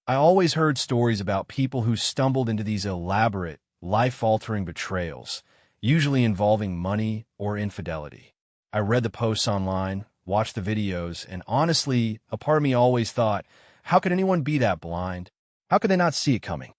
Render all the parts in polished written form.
I always heard stories about people who stumbled into these elaborate, life-altering betrayals, usually involving money or infidelity. I read the posts online, watched the videos, and honestly, a part of me always thought, how could anyone be that blind? How could they not see it coming?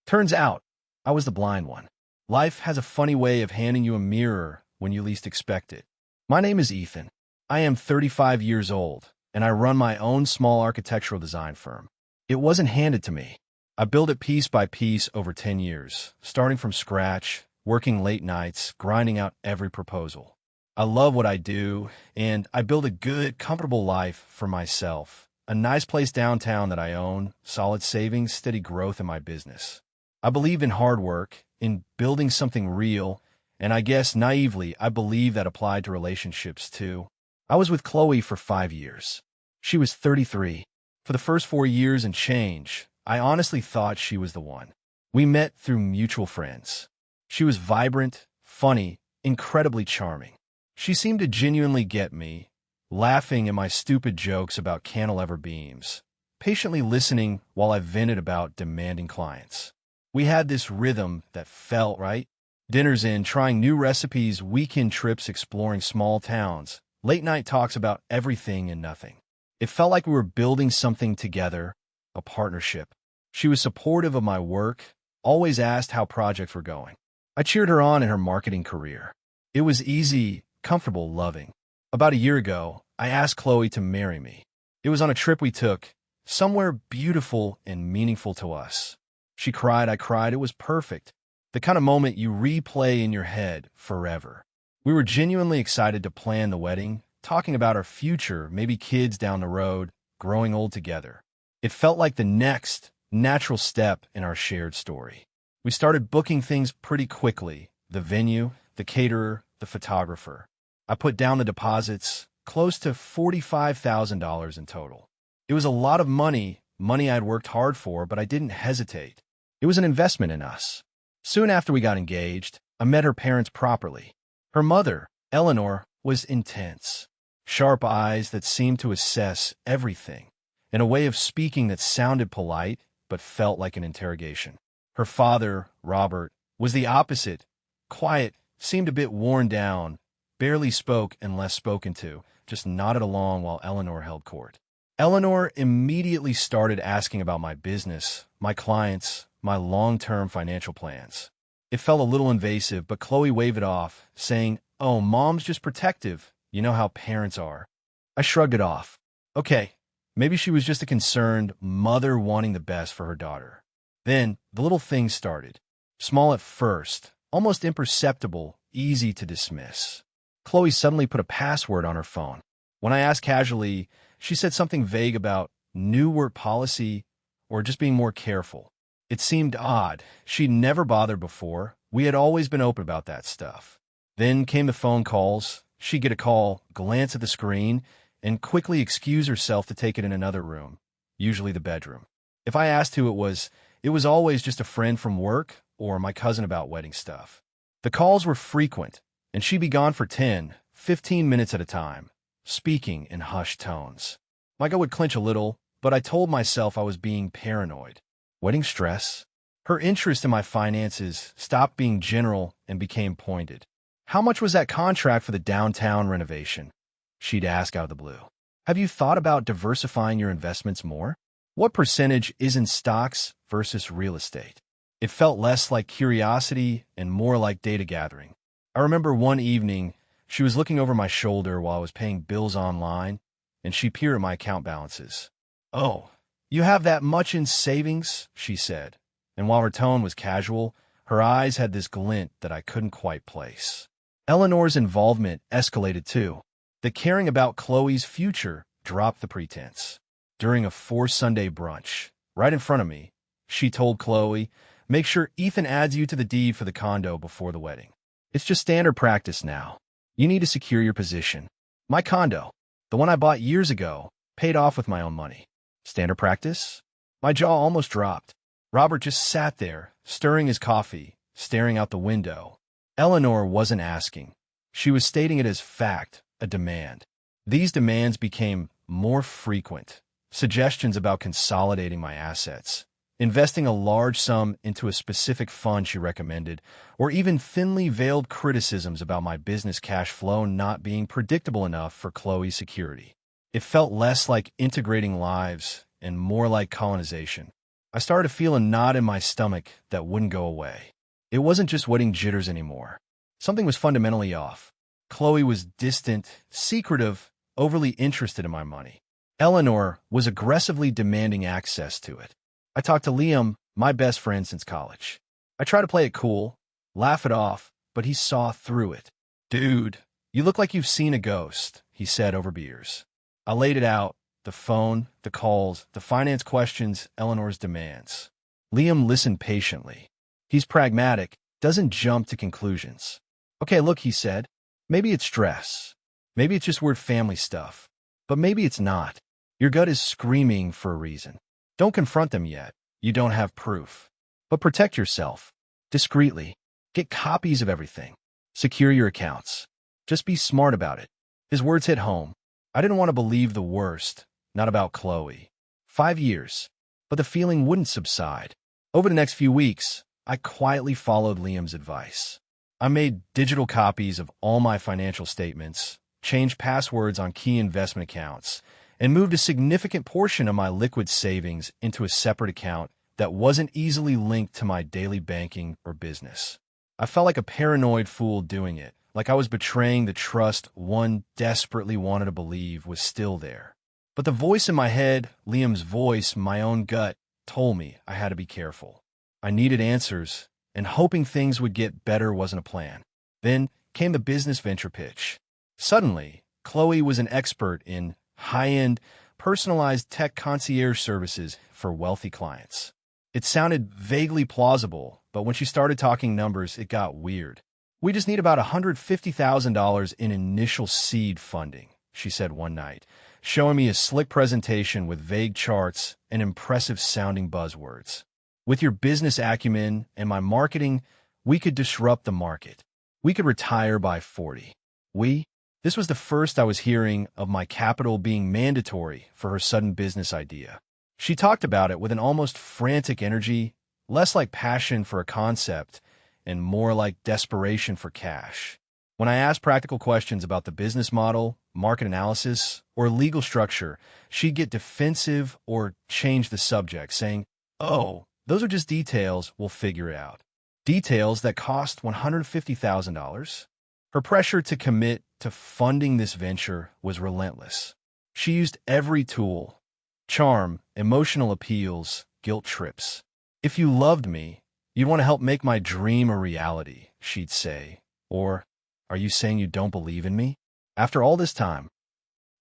Turns out, I was the blind one. Life has a funny way of handing you a mirror when you least expect it. My name is Ethan. I am 35 years old, and I run my own small architectural design firm. It wasn't handed to me. I built it piece by piece over 10 years, starting from scratch, working late nights, grinding out every proposal. I love what I do, and I build a good, comfortable life for myself. A nice place downtown that I own, solid savings, steady growth in my business. I believe in hard work, in building something real, and I guess naively, I believe that applied to relationships too. I was with Chloe for 5 years. She was 33. For the first 4 years and change, I honestly thought she was the one. We met through mutual friends. She was vibrant, funny, incredibly charming. She seemed to genuinely get me, laughing at my stupid jokes about cantilever beams, patiently listening while I vented about demanding clients. We had this rhythm that felt right. Dinners in, trying new recipes, weekend trips exploring small towns, late night talks about everything and nothing. It felt like we were building something together, a partnership. She was supportive of my work, always asked how projects were going. I cheered her on in her marketing career. It was easy, comfortable, loving. About a year ago, I asked Chloe to marry me. It was on a trip we took, somewhere beautiful and meaningful to us. She cried, I cried, it was perfect. The kind of moment you replay in your head forever. We were genuinely excited to plan the wedding, talking about our future, maybe kids down the road, growing old together. It felt like the next natural step in our shared story. We started booking things pretty quickly, the venue, the caterer, the photographer. I put down the deposits, close to $45,000 in total. It was a lot of money I'd worked hard for, but I didn't hesitate. It was an investment in us. Soon after we got engaged, I met her parents properly. Her mother, Eleanor, was intense. Sharp eyes that seemed to assess everything, in a way of speaking that sounded polite but felt like an interrogation. Her father, Robert, was the opposite. Quiet, seemed a bit worn down, barely spoke unless spoken to, just nodded along while Eleanor held court. Eleanor immediately started asking about my business, my clients, my long-term financial plans. It felt a little invasive, but Chloe waved it off, saying, "Oh, Mom's just protective. You know how parents are." I shrugged it off. Okay, maybe she was just a concerned mother wanting the best for her daughter. Then, the little things started. Small at first, almost imperceptible, easy to dismiss. Chloe suddenly put a password on her phone. When I asked casually, she said something vague about new work policy or just being more careful. It seemed odd. She'd never bothered before. We had always been open about that stuff. Then came the phone calls. She'd get a call, glance at the screen, and quickly excuse herself to take it in another room, usually the bedroom. If I asked who it was always just a friend from work or my cousin about wedding stuff. The calls were frequent, and she'd be gone for 10, 15 minutes at a time, speaking in hushed tones. My gut would clench a little, but I told myself I was being paranoid. Wedding stress? Her interest in my finances stopped being general and became pointed. How much was that contract for the downtown renovation? She'd ask out of the blue. Have you thought about diversifying your investments more? What percentage is in stocks versus real estate? It felt less like curiosity and more like data gathering. I remember one evening, she was looking over my shoulder while I was paying bills online, and she peered at my account balances. "Oh, you have that much in savings?" she said. And while her tone was casual, her eyes had this glint that I couldn't quite place. Eleanor's involvement escalated too. The caring about Chloe's future dropped the pretense. During a forced Sunday brunch, right in front of me, she told Chloe, "Make sure Ethan adds you to the deed for the condo before the wedding. It's just standard practice now. You need to secure your position. My condo, the one I bought years ago, paid off with my own money. Standard practice?" My jaw almost dropped. Robert just sat there, stirring his coffee, staring out the window. Eleanor wasn't asking. She was stating it as fact, a demand. These demands became more frequent. suggestions about consolidating my assets, investing a large sum into a specific fund she recommended, or even thinly veiled criticisms about my business cash flow not being predictable enough for Chloe's security. It felt less like integrating lives and more like colonization. I started to feel a knot in my stomach that wouldn't go away. It wasn't just wedding jitters anymore. Something was fundamentally off. Chloe was distant, secretive, overly interested in my money. Eleanor was aggressively demanding access to it. I talked to Liam, my best friend since college. I tried to play it cool, laugh it off, but he saw through it. "Dude, you look like you've seen a ghost," he said over beers. I laid it out, the phone, the calls, the finance questions, Eleanor's demands. Liam listened patiently. He's pragmatic, doesn't jump to conclusions. "Okay, look," he said, "maybe it's stress. Maybe it's just weird family stuff. But maybe it's not. Your gut is screaming for a reason. Don't confront them yet. You don't have proof. But protect yourself. Discreetly. Get copies of everything. Secure your accounts. Just be smart about it." His words hit home. I didn't want to believe the worst, not about Chloe. 5 years. But the feeling wouldn't subside. Over the next few weeks, I quietly followed Liam's advice. I made digital copies of all my financial statements, changed passwords on key investment accounts, and moved a significant portion of my liquid savings into a separate account that wasn't easily linked to my daily banking or business. I felt like a paranoid fool doing it, like I was betraying the trust one desperately wanted to believe was still there. But the voice in my head, Liam's voice, my own gut, told me I had to be careful. I needed answers, and hoping things would get better wasn't a plan. Then came the business venture pitch. Suddenly, Chloe was an expert in high-end, personalized tech concierge services for wealthy clients. It sounded vaguely plausible, but when she started talking numbers, it got weird. "We just need about $150,000 in initial seed funding," she said one night, showing me a slick presentation with vague charts and impressive-sounding buzzwords. "With your business acumen and my marketing, we could disrupt the market. We could retire by 40. This was the first I was hearing of my capital being mandatory for her sudden business idea. She talked about it with an almost frantic energy, less like passion for a concept and more like desperation for cash. When I asked practical questions about the business model, market analysis, or legal structure, she'd get defensive or change the subject, saying, "Oh, those are just details, we'll figure it out." Details that cost $150,000? Her pressure to commit to funding this venture was relentless. She used every tool: charm, emotional appeals, guilt trips. "If you loved me, you'd want to help make my dream a reality," she'd say. Or, "Are you saying you don't believe in me?" After all this time,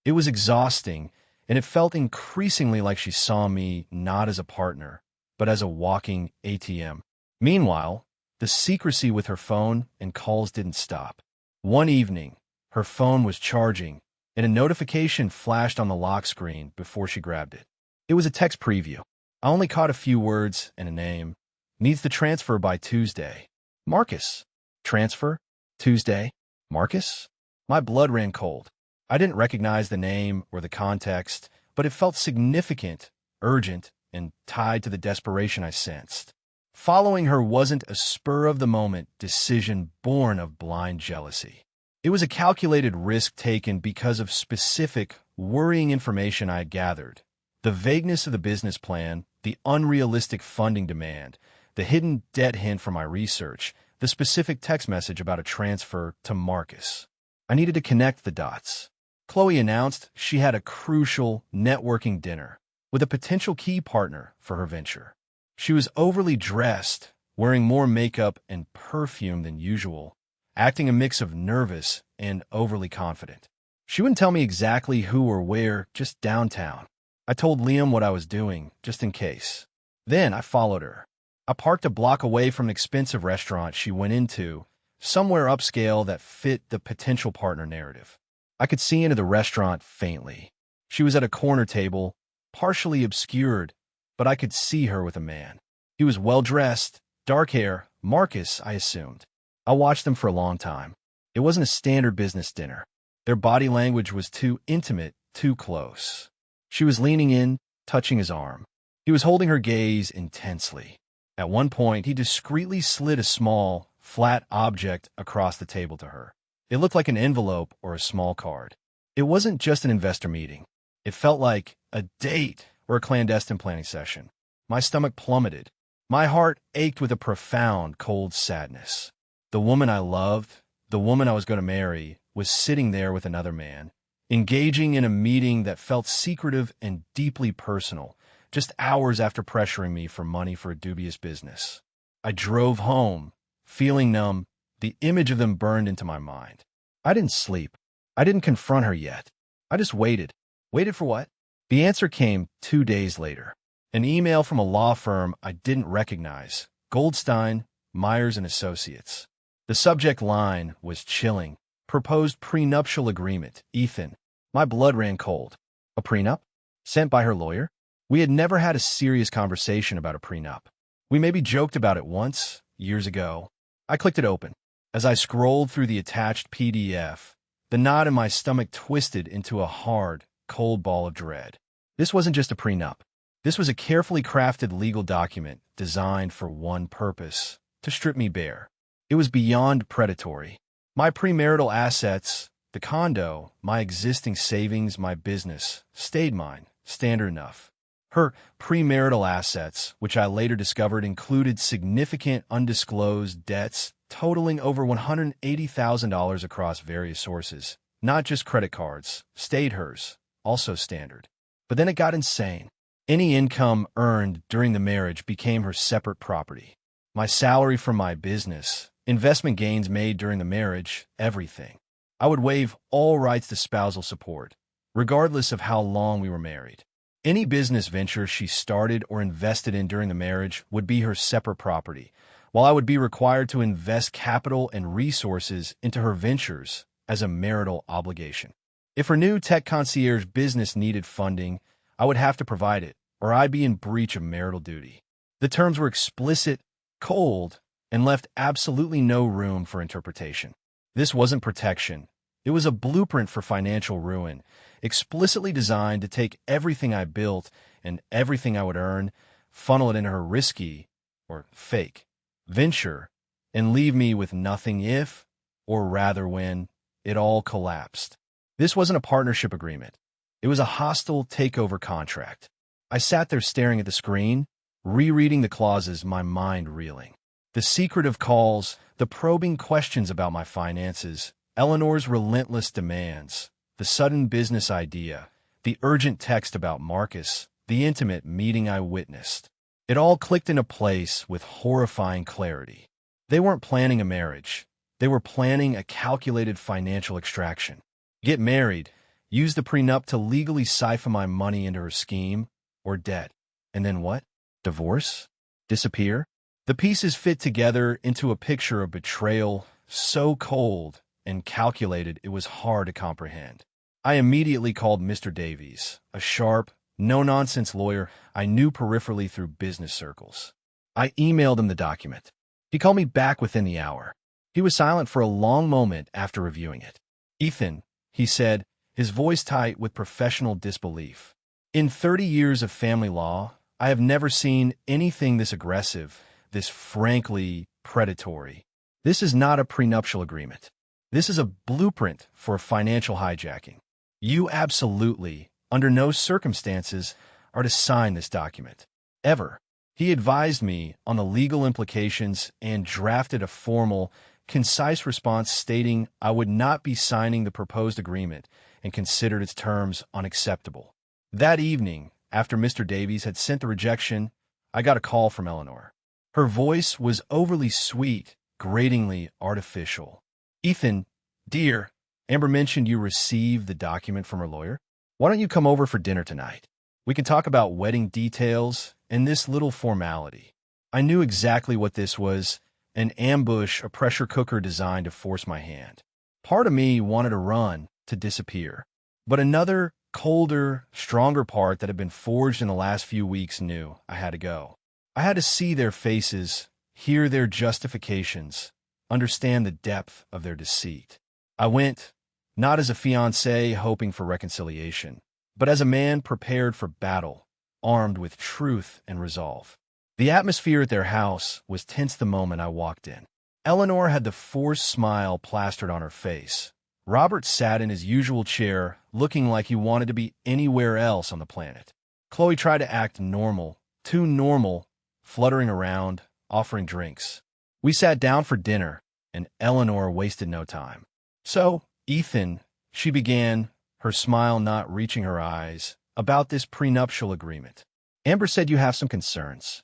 it was exhausting, and it felt increasingly like she saw me not as a partner, but as a walking ATM. Meanwhile, the secrecy with her phone and calls didn't stop. One evening, her phone was charging, and a notification flashed on the lock screen before she grabbed it. It was a text preview. I only caught a few words and a name. "Needs to transfer by Tuesday. Marcus." Transfer? Tuesday? Marcus? My blood ran cold. I didn't recognize the name or the context, but it felt significant, urgent, and tied to the desperation I sensed. Following her wasn't a spur-of-the-moment decision born of blind jealousy. It was a calculated risk taken because of specific, worrying information I had gathered. The vagueness of the business plan, the unrealistic funding demand, the hidden debt hint from my research, the specific text message about a transfer to Marcus. I needed to connect the dots. Chloe announced she had a crucial networking dinner with a potential key partner for her venture. She was overly dressed, wearing more makeup and perfume than usual, acting a mix of nervous and overly confident. She wouldn't tell me exactly who or where, just downtown. I told Liam what I was doing, just in case. Then I followed her. I parked a block away from an expensive restaurant she went into, somewhere upscale that fit the potential partner narrative. I could see into the restaurant faintly. She was at a corner table, partially obscured, but I could see her with a man. He was well-dressed, dark hair, Marcus, I assumed. I watched them for a long time. It wasn't a standard business dinner. Their body language was too intimate, too close. She was leaning in, touching his arm. He was holding her gaze intensely. At one point, he discreetly slid a small, flat object across the table to her. It looked like an envelope or a small card. It wasn't just an investor meeting. It felt like a date or a clandestine planning session. My stomach plummeted. My heart ached with a profound, cold sadness. The woman I loved, the woman I was going to marry, was sitting there with another man, engaging in a meeting that felt secretive and deeply personal, just hours after pressuring me for money for a dubious business. I drove home, feeling numb. The image of them burned into my mind. I didn't sleep. I didn't confront her yet. I just waited. Waited for what? The answer came 2 days later. An email from a law firm I didn't recognize, Goldstein, Myers & Associates. The subject line was chilling. Proposed prenuptial agreement, Ethan. My blood ran cold. A prenup? Sent by her lawyer? We had never had a serious conversation about a prenup. We maybe joked about it once, years ago. I clicked it open. As I scrolled through the attached PDF, the knot in my stomach twisted into a hard, cold ball of dread. This wasn't just a prenup. This was a carefully crafted legal document designed for one purpose: to strip me bare. It was beyond predatory. My premarital assets, the condo, my existing savings, my business, stayed mine, standard enough. Her premarital assets, which I later discovered included significant undisclosed debts totaling over $180,000 across various sources, not just credit cards, stayed hers, also standard. But then it got insane. Any income earned during the marriage became her separate property. My salary from my business, investment gains made during the marriage, everything. I would waive all rights to spousal support, regardless of how long we were married. Any business venture she started or invested in during the marriage would be her separate property, while I would be required to invest capital and resources into her ventures as a marital obligation. If her new tech concierge business needed funding, I would have to provide it, or I'd be in breach of marital duty. The terms were explicit, cold, and left absolutely no room for interpretation. This wasn't protection. It was a blueprint for financial ruin, explicitly designed to take everything I built and everything I would earn, funnel it into her risky, or fake, venture, and leave me with nothing if, or rather when, it all collapsed. This wasn't a partnership agreement. It was a hostile takeover contract. I sat there staring at the screen, rereading the clauses, my mind reeling. The secretive calls, the probing questions about my finances, Eleanor's relentless demands, the sudden business idea, the urgent text about Marcus, the intimate meeting I witnessed. It all clicked into place with horrifying clarity. They weren't planning a marriage. They were planning a calculated financial extraction. Get married, use the prenup to legally siphon my money into her scheme, or debt. And then what? Divorce? Disappear? The pieces fit together into a picture of betrayal so cold and calculated it was hard to comprehend. I immediately called Mr. Davies, a sharp, no-nonsense lawyer I knew peripherally through business circles. I emailed him the document. He called me back within the hour. He was silent for a long moment after reviewing it. "Ethan," he said, his voice tight with professional disbelief. "In 30 years of family law, I have never seen anything this aggressive, this frankly predatory. This is not a prenuptial agreement. This is a blueprint for financial hijacking. You absolutely, under no circumstances, are to sign this document. Ever." He advised me on the legal implications and drafted a formal, concise response stating I would not be signing the proposed agreement and considered its terms unacceptable. That evening, after Mr. Davies had sent the rejection, I got a call from Eleanor. Her voice was overly sweet, gratingly artificial. "Ethan, dear, Amber mentioned you received the document from her lawyer. Why don't you come over for dinner tonight? We can talk about wedding details and this little formality." I knew exactly what this was, an ambush, a pressure cooker designed to force my hand. Part of me wanted to run, to disappear. But another, colder, stronger part that had been forged in the last few weeks knew I had to go. I had to see their faces, hear their justifications, understand the depth of their deceit. I went, not as a fiancé hoping for reconciliation, but as a man prepared for battle, armed with truth and resolve. The atmosphere at their house was tense the moment I walked in. Eleanor had the forced smile plastered on her face. Robert sat in his usual chair, looking like he wanted to be anywhere else on the planet. Chloe tried to act normal, too normal, fluttering around, offering drinks. We sat down for dinner, and Eleanor wasted no time. "So, Ethan," she began, her smile not reaching her eyes, "about this prenuptial agreement. Amber said you have some concerns."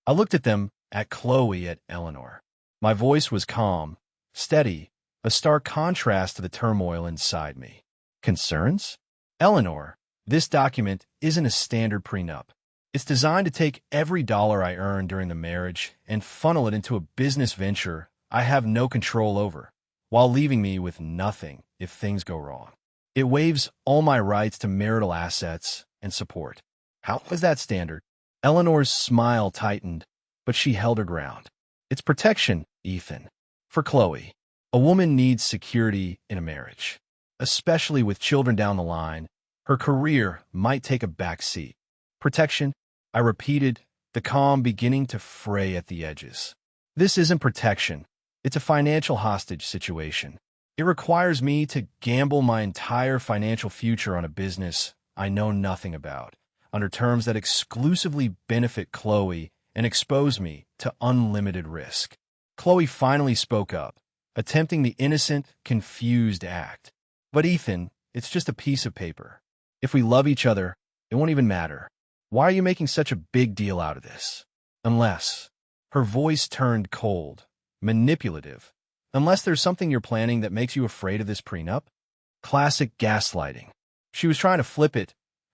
I looked at them, at Chloe, at Eleanor. My voice was calm, steady, a stark contrast to the turmoil inside me. "Concerns? Eleanor, this document isn't a standard prenup. It's designed to take every dollar I earn during the marriage and funnel it into a business venture I have no control over, while leaving me with nothing if things go wrong. It waives all my rights to marital assets and support." "How is that standard?" Eleanor's smile tightened, but she held her ground. "It's protection, Ethan. For Chloe, a woman needs security in a marriage, especially with children down the line. Her career might take a back seat." "Protection?" I repeated, the calm beginning to fray at the edges. "This isn't protection. It's a financial hostage situation. It requires me to gamble my entire financial future on a business I know nothing about, under terms that exclusively benefit Chloe and expose me to unlimited risk." Chloe finally spoke up, attempting the innocent, confused act. "But Ethan, it's just a piece of paper. If we love each other, it won't even matter. Why are you making such a big deal out of this? Unless..." Her voice turned cold, manipulative. "Unless there's something you're planning that makes you afraid of this prenup?" Classic gaslighting. She was trying to flip it,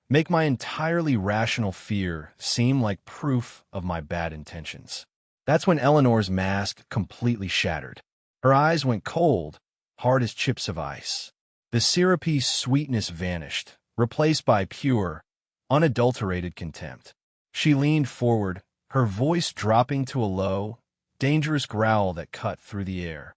make my entirely rational fear seem like proof of my bad intentions. That's when Eleanor's mask completely shattered. Her eyes went cold, hard as chips of ice. The syrupy sweetness vanished, replaced by pure, unadulterated contempt. She leaned forward, her voice dropping to a low, dangerous growl that cut through the air.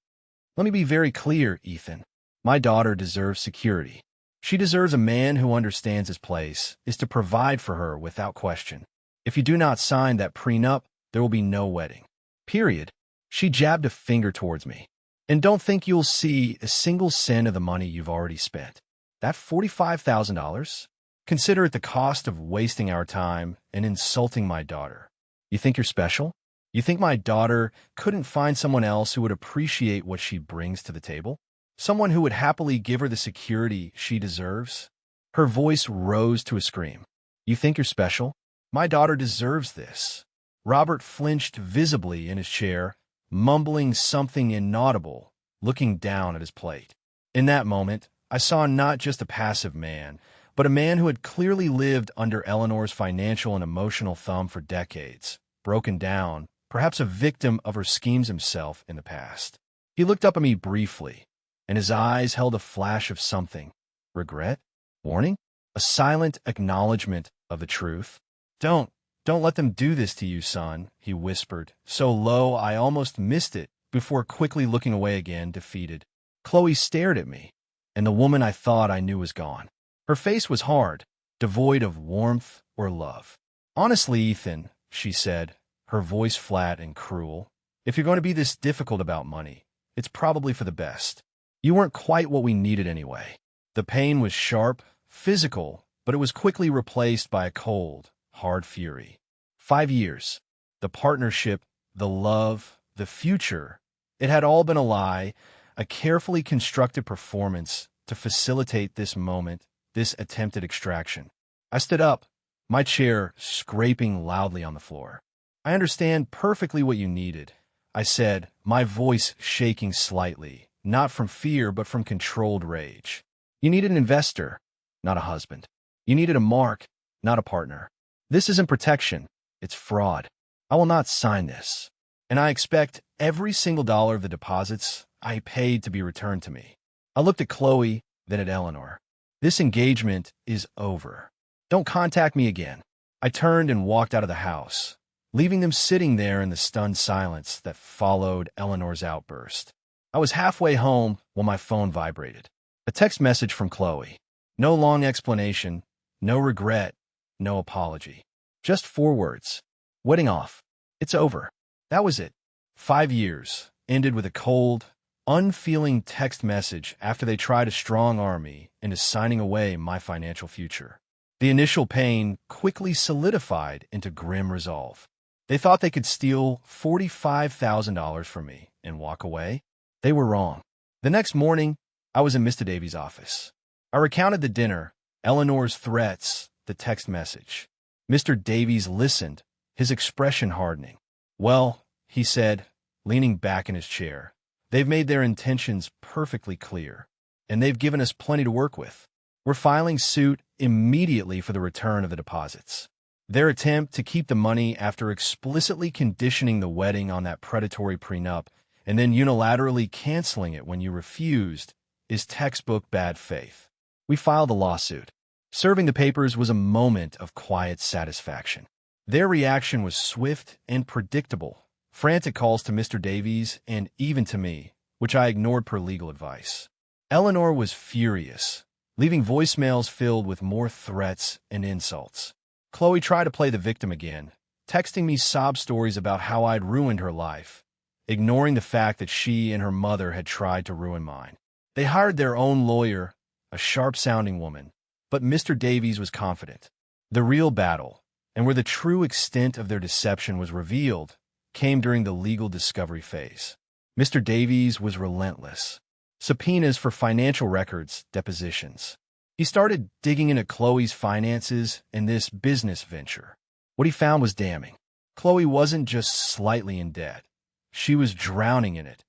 "Let me be very clear, Ethan. My daughter deserves security. She deserves a man who understands his place, is to provide for her without question. If you do not sign that prenup, there will be no wedding. Period." She jabbed a finger towards me. "And don't think you'll see a single cent of the money you've already spent. That $45,000? Consider it the cost of wasting our time and insulting my daughter. You think you're special? You think my daughter couldn't find someone else who would appreciate what she brings to the table? Someone who would happily give her the security she deserves?" Her voice rose to a scream. "You think you're special? My daughter deserves this." Robert flinched visibly in his chair, mumbling something inaudible, looking down at his plate. In that moment, I saw not just a passive man, but a man who had clearly lived under Eleanor's financial and emotional thumb for decades, broken down, perhaps a victim of her schemes himself in the past. He looked up at me briefly, and his eyes held a flash of something. Regret? Warning? A silent acknowledgement of the truth? Don't let them do this to you, son," he whispered, so low I almost missed it, before quickly looking away again, defeated. Chloe stared at me, and the woman I thought I knew was gone. Her face was hard, devoid of warmth or love. "Honestly, Ethan," she said, her voice flat and cruel, "if you're going to be this difficult about money, it's probably for the best. You weren't quite what we needed anyway." The pain was sharp, physical, but it was quickly replaced by a cold, hard fury. 5 years. The partnership, the love, the future. It had all been a lie, a carefully constructed performance to facilitate this moment, this attempted extraction. I stood up, my chair scraping loudly on the floor. "I understand perfectly what you needed," I said, my voice shaking slightly, not from fear but from controlled rage. "You needed an investor, not a husband. You needed a mark, not a partner. This isn't protection, it's fraud. I will not sign this. And I expect every single dollar of the deposits I paid to be returned to me." I looked at Chloe, then at Eleanor. "This engagement is over. Don't contact me again." I turned and walked out of the house, leaving them sitting there in the stunned silence that followed Eleanor's outburst. I was halfway home when my phone vibrated. A text message from Chloe. No long explanation, No regret, no apology. Just 4 words. Wedding off. It's over. That was it. 5 years ended with a cold, unfeeling text message after they tried to strong-arm me into signing away my financial future. The initial pain quickly solidified into grim resolve. They thought they could steal $45,000 from me and walk away. They were wrong. The next morning, I was in Mr. Davies' office. I recounted the dinner, Eleanor's threats, the text message. Mr. Davies listened, his expression hardening. "Well," he said, leaning back in his chair, "they've made their intentions perfectly clear, and they've given us plenty to work with. We're filing suit immediately for the return of the deposits. Their attempt to keep the money after explicitly conditioning the wedding on that predatory prenup and then unilaterally canceling it when you refused is textbook bad faith. We filed a lawsuit. Serving the papers was a moment of quiet satisfaction. Their reaction was swift and predictable. Frantic calls to Mr. Davies and even to me, which I ignored per legal advice. Eleanor was furious, leaving voicemails filled with more threats and insults. Chloe tried to play the victim again, texting me sob stories about how I'd ruined her life, ignoring the fact that she and her mother had tried to ruin mine. They hired their own lawyer, a sharp-sounding woman, but Mr. Davies was confident. The real battle, and where the true extent of their deception was revealed, came during the legal discovery phase. Mr. Davies was relentless. Subpoenas for financial records, depositions. He started digging into Chloe's finances and this business venture. What he found was damning. Chloe wasn't just slightly in debt. She was drowning in it.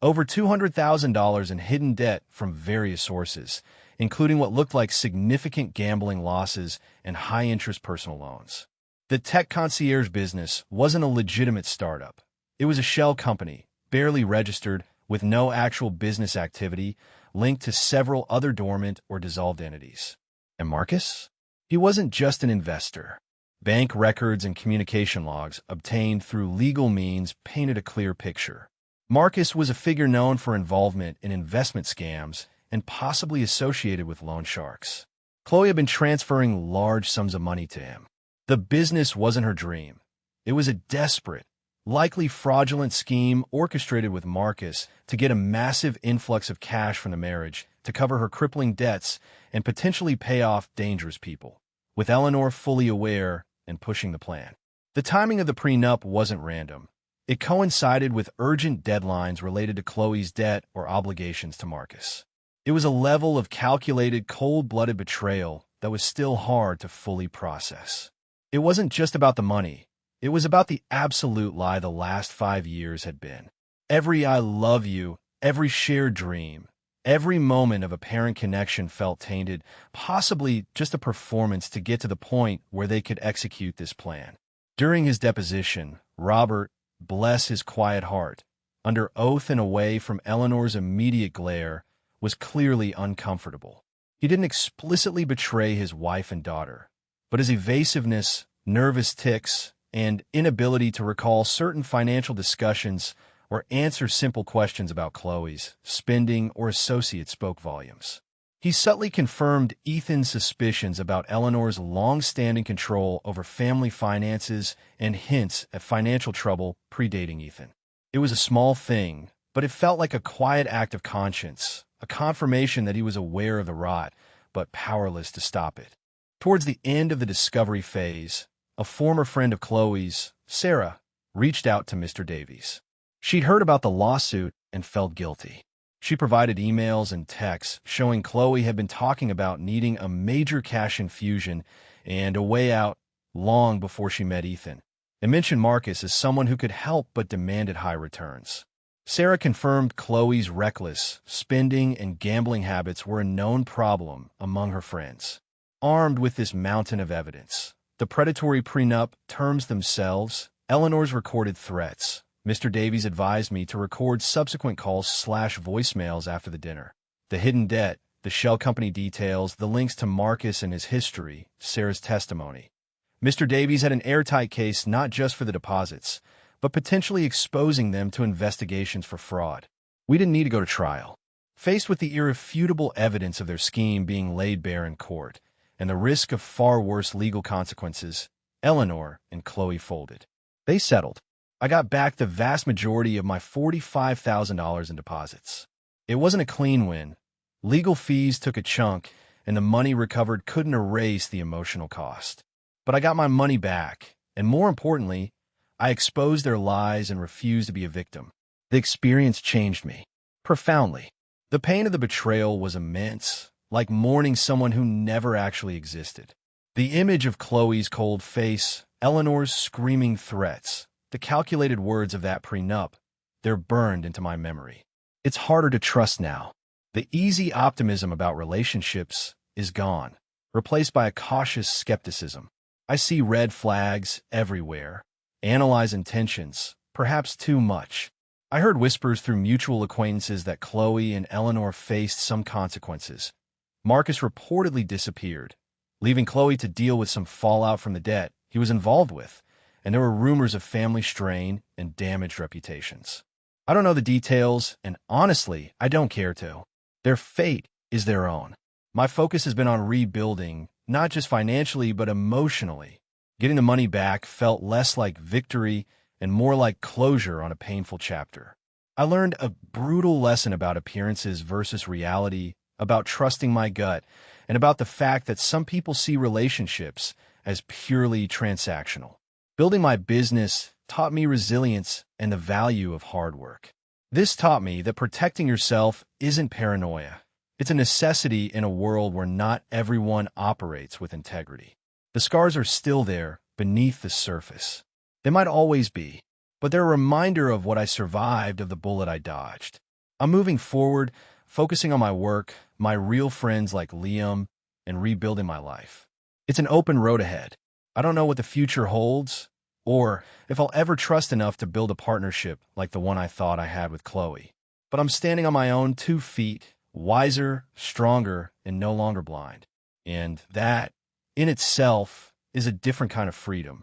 Over $200,000 in hidden debt from various sources, including what looked like significant gambling losses and high-interest personal loans. The tech concierge business wasn't a legitimate startup. It was a shell company, barely registered, with no actual business activity, linked to several other dormant or dissolved entities. And Marcus? He wasn't just an investor. Bank records and communication logs obtained through legal means painted a clear picture. Marcus was a figure known for involvement in investment scams and possibly associated with loan sharks. Chloe had been transferring large sums of money to him. The business wasn't her dream. It was a desperate, likely fraudulent scheme orchestrated with Marcus to get a massive influx of cash from the marriage to cover her crippling debts and potentially pay off dangerous people, with Eleanor fully aware and pushing the plan. The timing of the prenup wasn't random. It coincided with urgent deadlines related to Chloe's debt or obligations to Marcus. It was a level of calculated, cold-blooded betrayal that was still hard to fully process. It wasn't just about the money. It was about the absolute lie the last 5 years had been. Every "I love you," every shared dream, every moment of apparent connection felt tainted, possibly just a performance to get to the point where they could execute this plan. During his deposition, Robert, bless his quiet heart, under oath and away from Eleanor's immediate glare, was clearly uncomfortable. He didn't explicitly betray his wife and daughter, but his evasiveness, nervous tics, and inability to recall certain financial discussions or answer simple questions about Chloe's spending or associates spoke volumes. He subtly confirmed Ethan's suspicions about Eleanor's long-standing control over family finances and hints at financial trouble predating Ethan. It was a small thing, but it felt like a quiet act of conscience, a confirmation that he was aware of the rot, but powerless to stop it. Towards the end of the discovery phase, a former friend of Chloe's, Sarah, reached out to Mr. Davies. She'd heard about the lawsuit and felt guilty. She provided emails and texts showing Chloe had been talking about needing a major cash infusion and a way out long before she met Ethan, and mentioned Marcus as someone who could help but demanded high returns. Sarah confirmed Chloe's reckless spending and gambling habits were a known problem among her friends. Armed with this mountain of evidence, the predatory prenup terms themselves, Eleanor's recorded threats, Mr. Davies advised me to record subsequent calls/voicemails after the dinner. The hidden debt, the shell company details, the links to Marcus and his history, Sarah's testimony. Mr. Davies had an airtight case not just for the deposits, but potentially exposing them to investigations for fraud. We didn't need to go to trial. Faced with the irrefutable evidence of their scheme being laid bare in court, and the risk of far worse legal consequences, Eleanor and Chloe folded. They settled. I got back the vast majority of my $45,000 in deposits. It wasn't a clean win. Legal fees took a chunk, and the money recovered couldn't erase the emotional cost. But I got my money back, and more importantly, I exposed their lies and refused to be a victim. The experience changed me profoundly. The pain of the betrayal was immense, like mourning someone who never actually existed. The image of Chloe's cold face, Eleanor's screaming threats, the calculated words of that prenup, they're burned into my memory. It's harder to trust now. The easy optimism about relationships is gone, replaced by a cautious skepticism. I see red flags everywhere, analyze intentions, perhaps too much. I heard whispers through mutual acquaintances that Chloe and Eleanor faced some consequences. Marcus reportedly disappeared, leaving Chloe to deal with some fallout from the debt he was involved with, and there were rumors of family strain and damaged reputations. I don't know the details, and honestly, I don't care to. Their fate is their own. My focus has been on rebuilding, not just financially, but emotionally. Getting the money back felt less like victory and more like closure on a painful chapter. I learned a brutal lesson about appearances versus reality, about trusting my gut, and about the fact that some people see relationships as purely transactional. Building my business taught me resilience and the value of hard work. This taught me that protecting yourself isn't paranoia. It's a necessity in a world where not everyone operates with integrity. The scars are still there beneath the surface. They might always be, but they're a reminder of what I survived, of the bullet I dodged. I'm moving forward, focusing on my work, my real friends like Liam, and rebuilding my life. It's an open road ahead. I don't know what the future holds, or if I'll ever trust enough to build a partnership like the one I thought I had with Chloe. But I'm standing on my own 2 feet, wiser, stronger, and no longer blind. And that, in itself, is a different kind of freedom.